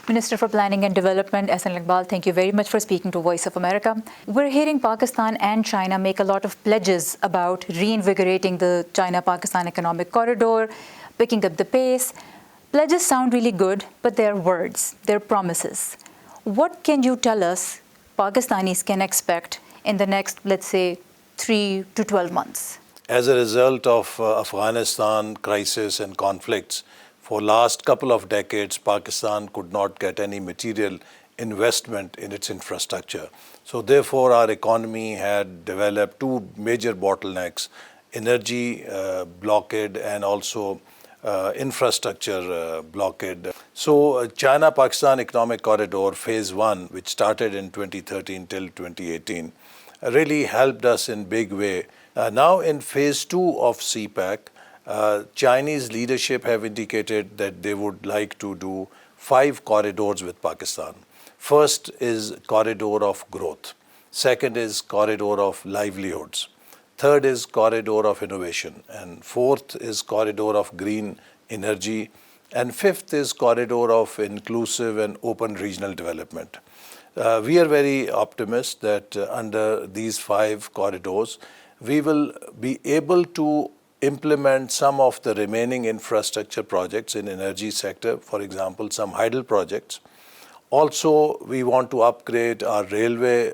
Minister for Planning and Development, Islamabad, thank you very much for speaking to Voice of America. We're hearing Pakistan and China make a lot of pledges about reinvigorating the China-Pakistan economic corridor, picking up the pace. Pledges sound really good, but they're words, they're promises. What can you tell us Pakistanis can expect in the next, let's say, 3 to 12 months? As a result of Afghanistan crisis and conflicts, for last couple of decades, Pakistan could not get any material investment in its infrastructure. So therefore, our economy had developed two major bottlenecks, energy blockade and also infrastructure blockade. So China-Pakistan Economic Corridor Phase 1, which started in 2013 till 2018, really helped us in big way. Now in Phase 2 of CPEC, Chinese leadership have indicated that they would like to do 5 corridors with Pakistan. First is corridor of growth. Second is corridor of livelihoods. Third is corridor of innovation. And fourth is corridor of green energy. And fifth is corridor of inclusive and open regional development. We are very optimistic that under these 5 corridors, we will be able to implement some of the remaining infrastructure projects in energy sector, for example, some hydel projects. Also, we want to upgrade our railway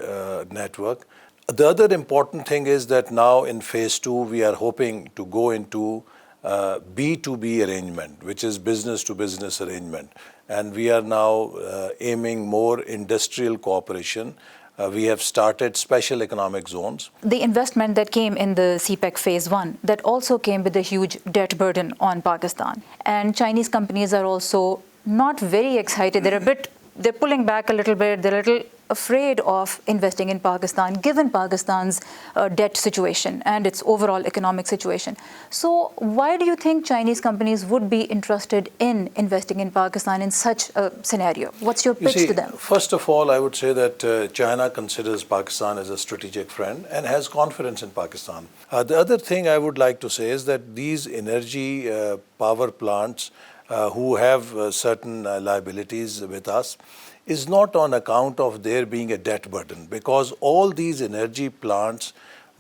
network. The other important thing is that now in Phase 2, we are hoping to go into B2B arrangement, which is business to business arrangement. And we are now aiming more industrial cooperation. We have started special economic zones. The investment that came in the CPEC Phase 1, that also came with a huge debt burden on Pakistan. And Chinese companies are also not very excited. They're pulling back a little bit. They're a little afraid of investing in Pakistan, given Pakistan's debt situation and its overall economic situation. So why do you think Chinese companies would be interested in investing in Pakistan in such a scenario? What's your pitch to them? First of all, I would say that China considers Pakistan as a strategic friend and has confidence in Pakistan. The other thing I would like to say is that these energy power plants who have certain liabilities with us is not on account of there being a debt burden, because all these energy plants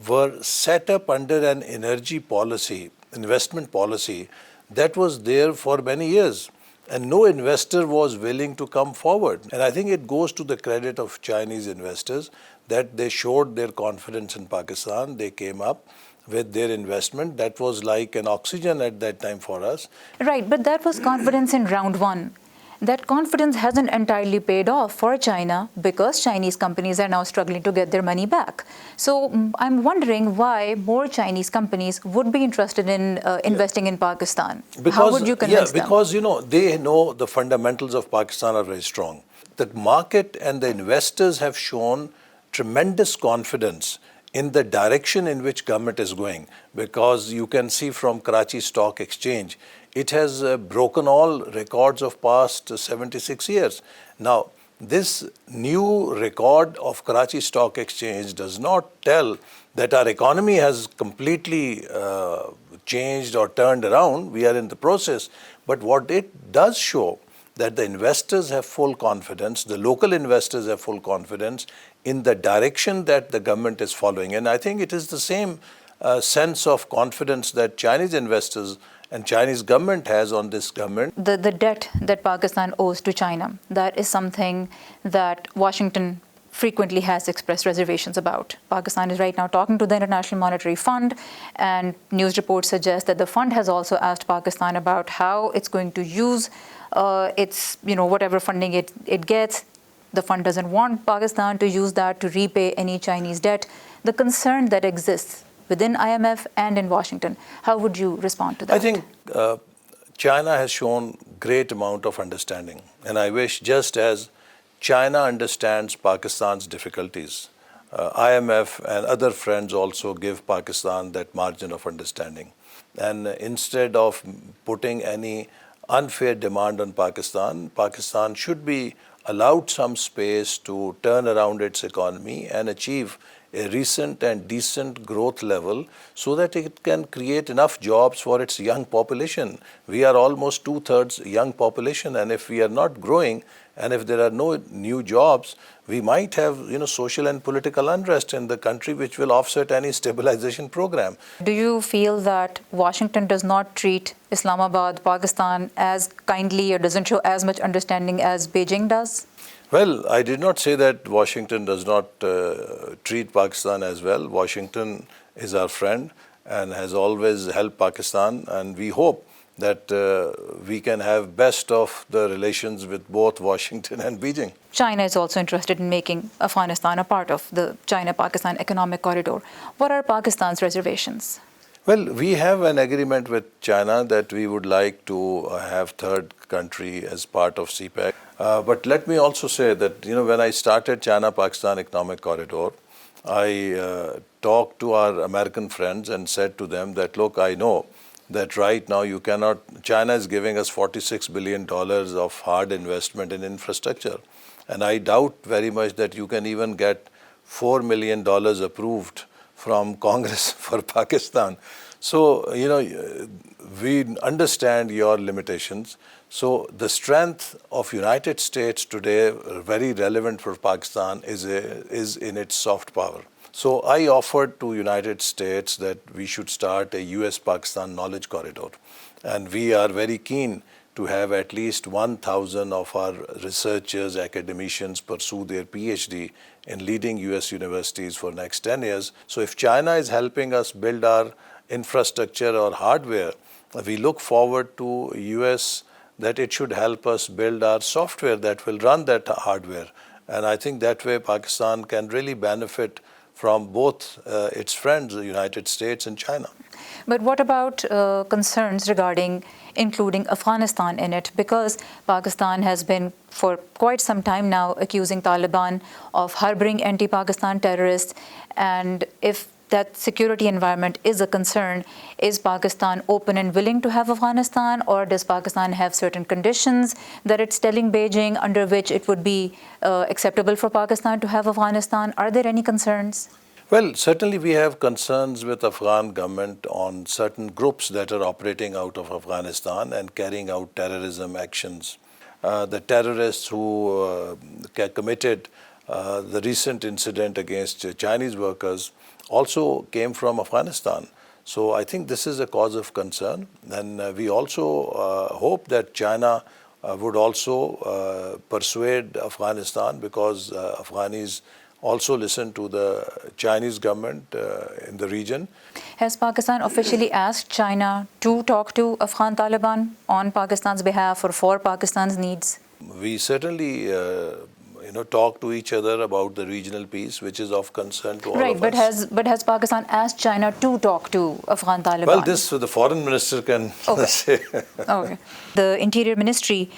were set up under an energy policy, investment policy that was there for many years, and no investor was willing to come forward. And I think it goes to the credit of Chinese investors that they showed their confidence in Pakistan. They came up with their investment. That was like an oxygen at that time for us. Right, but that was confidence in round 1. That confidence hasn't entirely paid off for China because Chinese companies are now struggling to get their money back. So I'm wondering why more Chinese companies would be interested in investing in Pakistan. How would you convince them? Because, they know the fundamentals of Pakistan are very strong. The market and the investors have shown tremendous confidence in the direction in which government is going, because you can see from Karachi Stock Exchange, it has broken all records of past 76 years. Now, this new record of Karachi Stock Exchange does not tell that our economy has completely changed or turned around. We are in the process. But what it does show that the investors have full confidence, the local investors have full confidence in the direction that the government is following. And I think it is the same sense of confidence that Chinese investors and Chinese government has on this government. The debt that Pakistan owes to China, that is something that Washington frequently has expressed reservations about. Pakistan is right now talking to the International Monetary Fund, and news reports suggest that the fund has also asked Pakistan about how it's going to use its, whatever funding it gets. The fund doesn't want Pakistan to use that to repay any Chinese debt. The concern that exists within IMF and in Washington, how would you respond to that? I think China has shown great amount of understanding, and I wish just as China understands Pakistan's difficulties, IMF and other friends also give Pakistan that margin of understanding. And instead of putting any unfair demand on Pakistan, Pakistan should be allowed some space to turn around its economy and achieve a recent and decent growth level so that it can create enough jobs for its young population. We are almost 2/3 young population, and if we are not growing and if there are no new jobs, we might have social and political unrest in the country, which will offset any stabilization program. Do you feel that Washington does not treat Islamabad, Pakistan as kindly or doesn't show as much understanding as Beijing does? Well, I did not say that Washington does not treat Pakistan as well. Washington is our friend and has always helped Pakistan, and we hope that we can have best of the relations with both Washington and Beijing. China is also interested in making Afghanistan a part of the China-Pakistan economic corridor. What are Pakistan's reservations? Well, we have an agreement with China that we would like to have third country as part of CPEC. But let me also say that, when I started China-Pakistan economic corridor, I talked to our American friends and said to them that, look, I know that right now China is giving us $46 billion of hard investment in infrastructure. And I doubt very much that you can even get $4 million approved from Congress for Pakistan. So, we understand your limitations. So the strength of United States today, very relevant for Pakistan, is in its soft power. So I offered to United States that we should start a US-Pakistan knowledge corridor. And we are very keen to have at least 1,000 of our researchers, academicians pursue their PhD in leading US universities for next 10 years. So if China is helping us build our infrastructure or hardware, we look forward to US that it should help us build our software that will run that hardware. And I think that way Pakistan can really benefit from both its friends, the United States and China. But what about concerns regarding including Afghanistan in it? Because Pakistan has been for quite some time now accusing Taliban of harboring anti-Pakistan terrorists. And if that security environment is a concern, is Pakistan open and willing to have Afghanistan, or does Pakistan have certain conditions that it's telling Beijing under which it would be acceptable for Pakistan to have Afghanistan? Are there any concerns? Well, certainly we have concerns with Afghan government on certain groups that are operating out of Afghanistan and carrying out terrorism actions. The terrorists who committed the recent incident against Chinese workers also came from Afghanistan. So I think this is a cause of concern. And we also hope that China would also persuade Afghanistan, because Afghanis also listen to the Chinese government in the region. Has Pakistan officially asked China to talk to Afghan Taliban on Pakistan's behalf or for Pakistan's needs? We certainly talk to each other about the regional peace, which is of concern to all of us. But has Pakistan asked China to talk to Afghan Taliban? Well, this the foreign minister can say. Okay. The Interior Ministry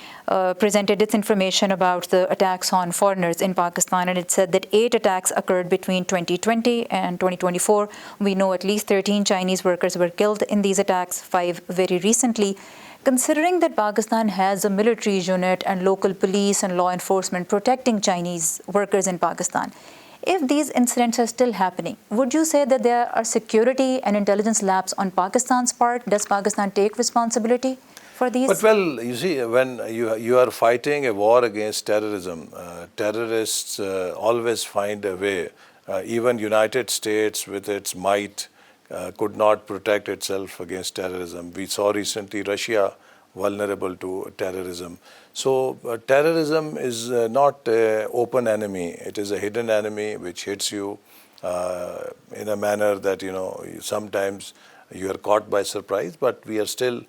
presented its information about the attacks on foreigners in Pakistan, and it said that 8 attacks occurred between 2020 and 2024. We know at least 13 Chinese workers were killed in these attacks, 5 very recently. Considering that Pakistan has a military unit and local police and law enforcement protecting Chinese workers in Pakistan, if these incidents are still happening, would you say that there are security and intelligence lapse on Pakistan's part? Does Pakistan take responsibility for these? But well, you see, when you are fighting a war against terrorism, terrorists always find a way. Even United States with its might could not protect itself against terrorism. We saw recently Russia vulnerable to terrorism. So terrorism is not an open enemy. It is a hidden enemy which hits you in a manner that, sometimes you are caught by surprise, but we are still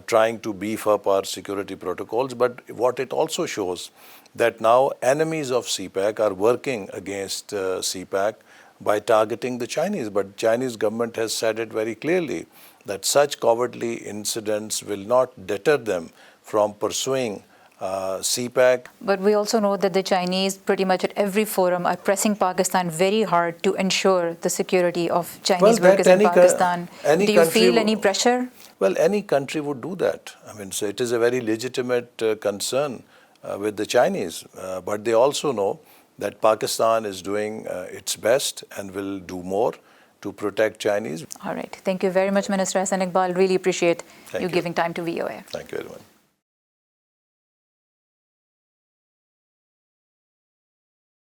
trying to beef up our security protocols. But what it also shows that now enemies of CPEC are working against CPEC by targeting the Chinese. But Chinese government has said it very clearly that such cowardly incidents will not deter them from pursuing CPEC. But we also know that the Chinese pretty much at every forum are pressing Pakistan very hard to ensure the security of Chinese workers in Pakistan. Do you feel any pressure? Well, any country would do that. I mean, so it is a very legitimate concern with the Chinese. But they also know that Pakistan is doing its best and will do more to protect Chinese. All right. Thank you very much, Minister Hassan Iqbal. Really appreciate Thank you you. giving time to VOA. Thank you very much.